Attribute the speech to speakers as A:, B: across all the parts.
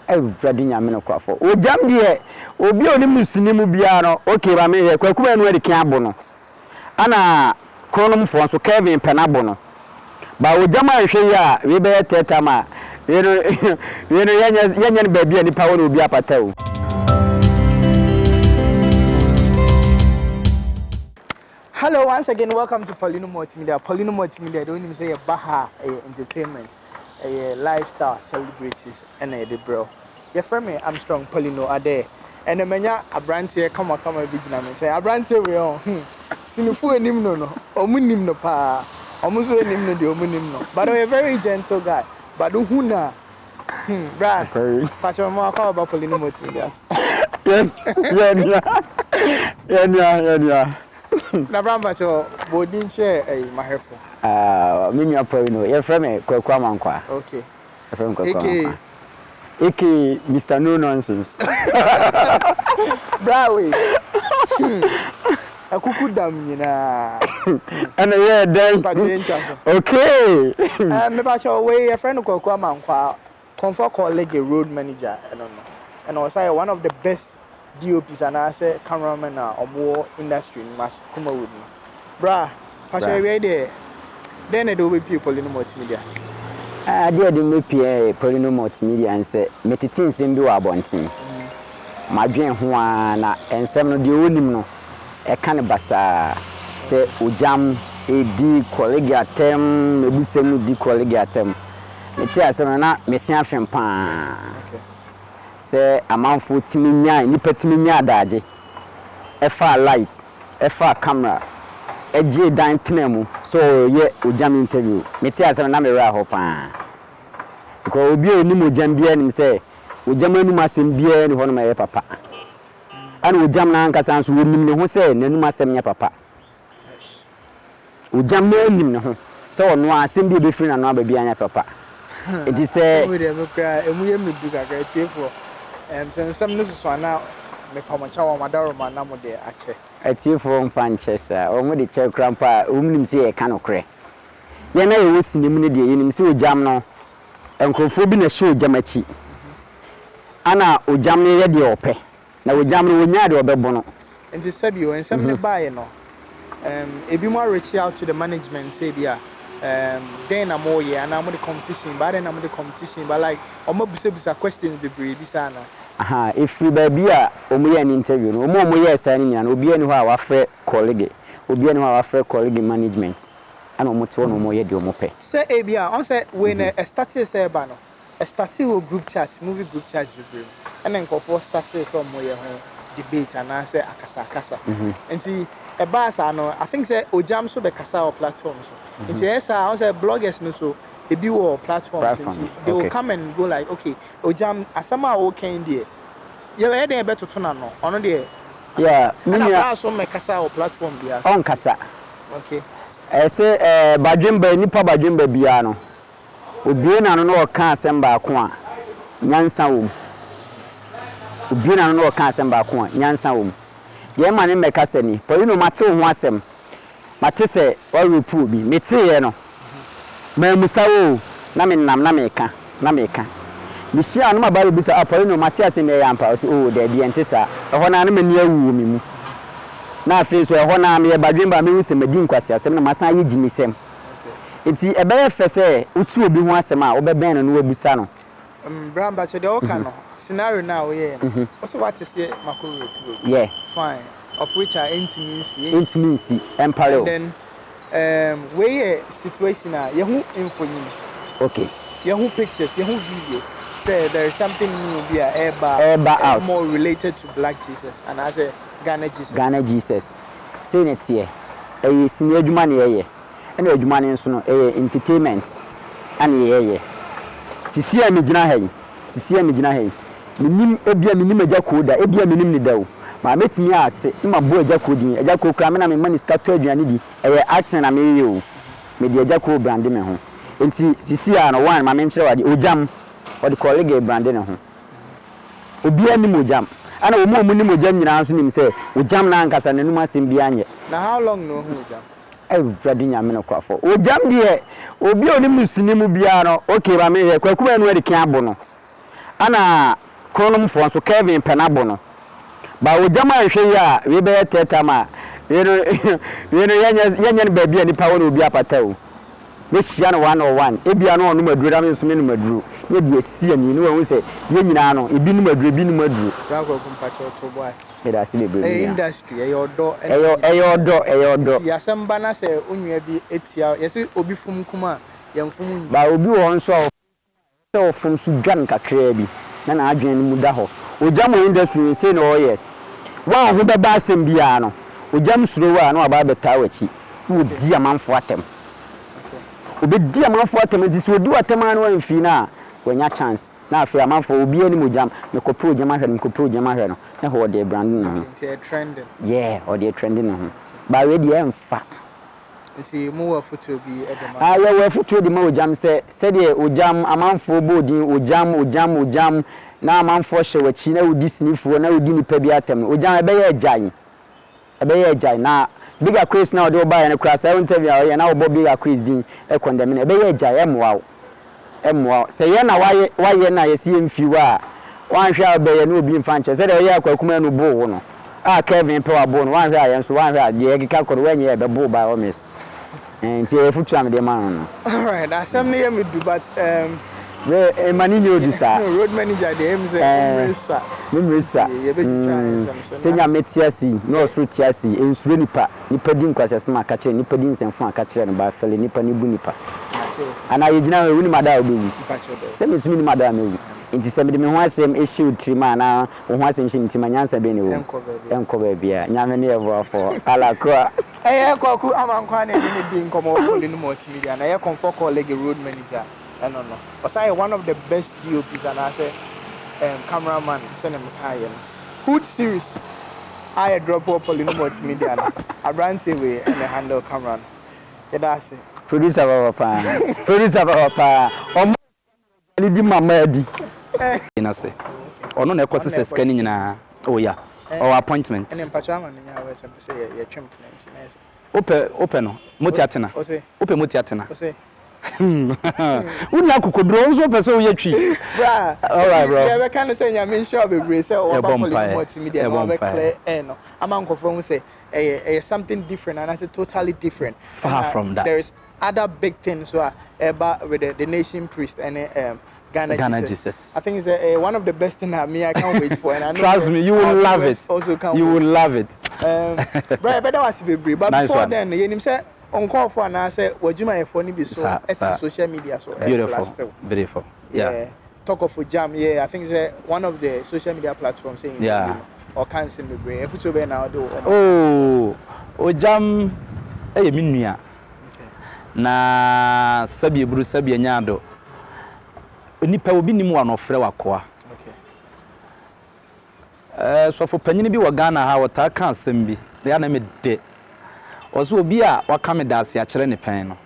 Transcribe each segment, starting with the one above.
A: Everybody nyame no kwafo. O jam de obi oni musini mu bia no okay ba me ye kwakuma enu ade kan abo no. Ana kronom fo so Kevin Penabo no. Ba o jam ahwe ya we be teta ma. We no yenya ni baabi ani pa wona obi apata o.
B: Hello, once again, welcome to Paulino Multimedia. Paulino Multimedia, don't even say a Baha entertainment, a lifestyle celebrities, and a bro. Your friend, I'm strong, Paulino, are there. And a mania, a brand here, come on, vigilante. Say, a brand here, we are. Sinufu and him no, omunim no pa, almost a him no, the omunim no. But I'm a very gentle guy. But who na? Brad, patch your mark about Paulino Multimedia. Yeah. Na bramba cho bodin share mahefo
A: mimi apo no your friend Kwakwa Mankwa.
B: Okay,
A: your friend Kwakwa Mankwa Mr. No Nonsense. Brawe
B: akuku dam nyina
A: and yeah then okay
B: me ba cho we your friend Kwakwa Mankwa comfort colleague road manager I don't know and also one of the best DOPs and I say cameraman or more industry must come with me. Bra, Pasha, we there. Then I do with people in the multimedia.
A: I did the PA, Paulino Multimedia, and say, Metitins in do abonting. My dream, Juana, and some of the Unimno, a cannabasa, say, Ujam, a D collegia term, maybe some D collegia term. It's a son, Messiah Fempan. Okay. Say amanfo timinya ni petiminya adaje efa light efa camera eje dan tenemu so ye ojam interview meti asem na me ra ho pa ko obi oni mojam bia nim say ojam anu asem bia ni ho no me papa ana ojam na ankasa so wonim ne ho say nanu asem nya papa ojam na nim ne ho say ono asem bia be free na no aba bia nya papa it is say
B: we dey me kra emu ye medu kaka tiefo some news so now me komacha wa madaro manamo de ache
A: atiefo mfanchesa o mu de che krampa o mu nim se e ka no kre ye na ye wosinim ne de ye nim se ojam no enkrofo bi na hye ojam achi ana ojam ne ye de ope na ojam no wonya de obebo no
B: enti sabio en some ne bae no ebi mo reach out to the management say bia then I'm all yeah and I'm the competition but then I'm the competition but like I'm busa questions be brave bisa na
A: if we baby omo ye an interview no omo ye say ni na obi ani ho a wa frɛ colleague obi ani ho a wa frɛ colleague management ana omo te omo ye de omo pe
B: say ebia on say when a started say ba no a started group chat movie group chat be brave and then go for started so omo ye ho debate and I say akasa enti e ba sa no I think say ojam so be kasa or platforms so yes I say bloggers no so they be or platforms they will come and go like okay ojam asama okay in there you hear them better to no ono there
A: yeah
B: me so me kasa or platform bia
A: on kasa
B: okay
A: say badwemba nipa badwemba bia no obie na no ka asem ba ko a nyansa wo obie na no ka asem ba ko a nyansa wo ye ma ne meka sani Paulino mate ho asem mate se o repu bi mete ye no ma musawo na me nam na meka mi hia no ma ba bi sa Paulino mate asem ye ampa o oh da bi ente sa ho na me ne awu mi mu na afi so ho na me badwemba me hu madi nkwase asem na masan ye jimisem enti e be ye fe se utu obi ho asem a obeben no no wabusa no
B: bramba che de o ka no scenario now yeah also what is here makuru
A: yeah
B: fine of which are
A: intimacy empire
B: and then where situation you who info you
A: okay
B: you who pictures you who videos say there is something new be a
A: out
B: more related to Black Jesus and as a Ghana Jesus
A: say it here senior adwuma ne ye and adwuma ne nso no entertainment and ye sisi a me gina hay minim ebia minim agya koda ebia minim ni dawo ma metimi ate ma bo agya kodin agya ko kra me na me mani skato aduane di accent na me ye o me di agya ko brand me ho enti sisi a no one ma me nkyere wade ojam wade colleague brand ne ho obia ni mojam ana omo ni mojam nyina so nim se ojam na ankasa nanum asem bia anye
B: na how long no ho ojam
A: everybody nyame no kwafo ojam de obi oni musini mu bia no okay ba me ye kwakuma enu ade kan abo no ana kronom fo so Kevin Penabo no ba o jama hwe ya we be teta ma we no yenya ne ba bia nipa wona obi apata o we hia no 101 ebia no onu maduru da me so me no maduru ye de asia ni no hu se ye nyina no ebi no maduru ebi no maduru
B: ya go kumpacho to boas
A: e da se bebre
B: industry eyodo ya samba na se onua bi etia ye se obi fum kuma ye mfum
A: ba obi wo nso o fum su dwan kakra bi na adwen mu da ho ojam industry se na oye wa ho be ba asem bia no ojam suro wa na aba beta wachi wo di amanfo atem obi di amanfo atem di so odi atem anu amfi na wanya chance na afi amanfo obi ani mojam me kopro ojam ahwe me kopro ojam ahwe no na ho de brand no
B: trending
A: or the trending no ba we di emfa
B: nti mu wa foto bi edema
A: ya wa foto di ma ojam se de ojam amanfo bodin ojam na amanfo hye wachi na odi sinifo na odi nipa bi atem ojam ebe ye jai na bigger quiz na odi oba ya na kura sa interview ya na obo bigger quiz din e condemn ebe ye jai emwa se ye na waye na yesi emfiwa wan hwa ebe ye na obi mfa nche se de ye akwakum no bo wo no Kevin Power Bone wan hwa ye nso wan hwa de gika koro wenye ebe bo by omis nti e futu am de man no
B: all right asem ne ye me do but
A: we mani ni odisa
B: road manager de him say
A: Mimresa
B: ye be try
A: senya metiasi no osru tiasi ensure nipa din kwasese ma ka kire nipa din senfo aka kire no ba fele nipa ni bu nipa ana yegina we ni mada obewu se mesumi ni mada amewu nti se me ho asem ehye utrima na ho asem hye ntima nyansa be ne wo enko ba bia nyame ne yevo afo ala ko
B: kwaku amankwa na ni din komo Polyno multimedia na ye comfort colleague road manager no Osai one of the best DOPs and I say cameraman send him high Hood series I drop Polyno multimedia I brand way and the handle camera that's it
A: producer papa ni di mama di na se ono na ekose scan nyina oya or appointment
B: and empachama nya we say ye twem na
A: ope no motiatena ope motiatena Uni akukodro unzo person we twi.
B: Bra.
A: All right, bro.
B: Yeah, we can say nyame sure be brave say o ba Polyno multimedia no be clear no. Amankofo we say something different and I say totally different.
A: Far from that.
B: There is other big things so about with the nation priest and Ghana Jesus. I think it's one of the best things that I can't wait for and I know
A: trust me you will love it. You will love it.
B: Bra better was be brave but
A: nice
B: before
A: one.
B: then you say on call for and I say wajuma for ni be so at social media so
A: beautiful yeah
B: talk of jam yeah I think it's one of the social media platforms saying
A: yeah
B: or can send me brain if so be now do
A: o jam e mi nua na sabi eburu sabi anyado onipa obi nim wa no frɛ wakoa so for panyini bi wa Ghana ha wota kan asɛm bi ya na me de oso obi a waka me da ase a kyerɛ ne pen no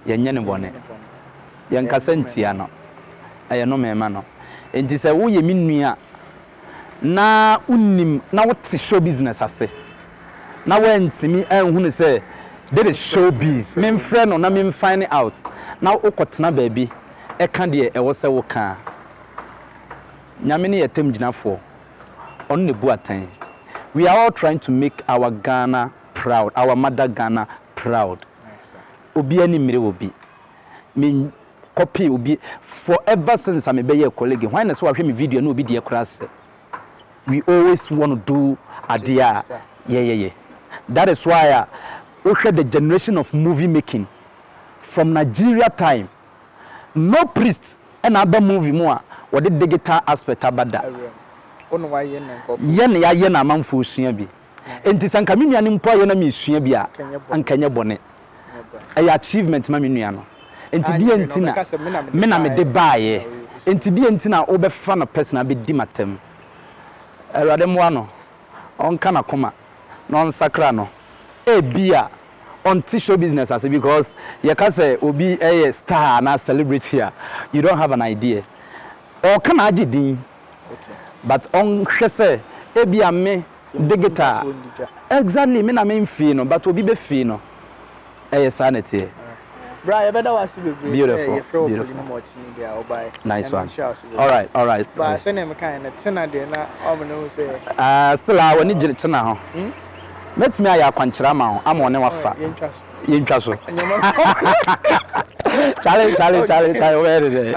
A: yenye ne bone yen kasantia no aye no mema no enti sɛ wo ye minua na unnim na wote show business ase na wantimi anhu ne sɛ there is show biz me mfrɛ no na me find out na ukotena baabi eka de e wo sɛ wo ka nyame ne yetem ginafo on ne bu atan we are all trying to make our Ghana proud, our mother Ghana proud. Obi ani mire obi. Me copy obi forever since I'm a colleague. When I saw me video no obi dey class. We always want to do idea. Yeah. That is why we had the generation of movie making from Nigeria time. No priest and other movie more what the digital aspect about that.
B: Ono wa yen nko.
A: Yen ya yen amanfo sua bi. Enti sanka me nuane mpo aye na me sua bi a ankanya bone. Ay achievement ma me nua no. Enti die enti na me na me de baaye. Enti die enti na wo be fa no person be di matem. Awurade mo ano. Onka na koma. No nsakra no. E bia on show business as because you can say obi a star na celebrity here. You don't have an idea. Or can I din? But on say e bia me digital exactly me na me fee no but obi be fee no sanity
B: Bra, you better watch the
C: Beautiful. Nice one. All right.
B: But send him a kind of tenor there. Now, say.
C: Still, I want to get now. Let me a quanchra ma. I'm on our fat. You trust. Charlie, where is it?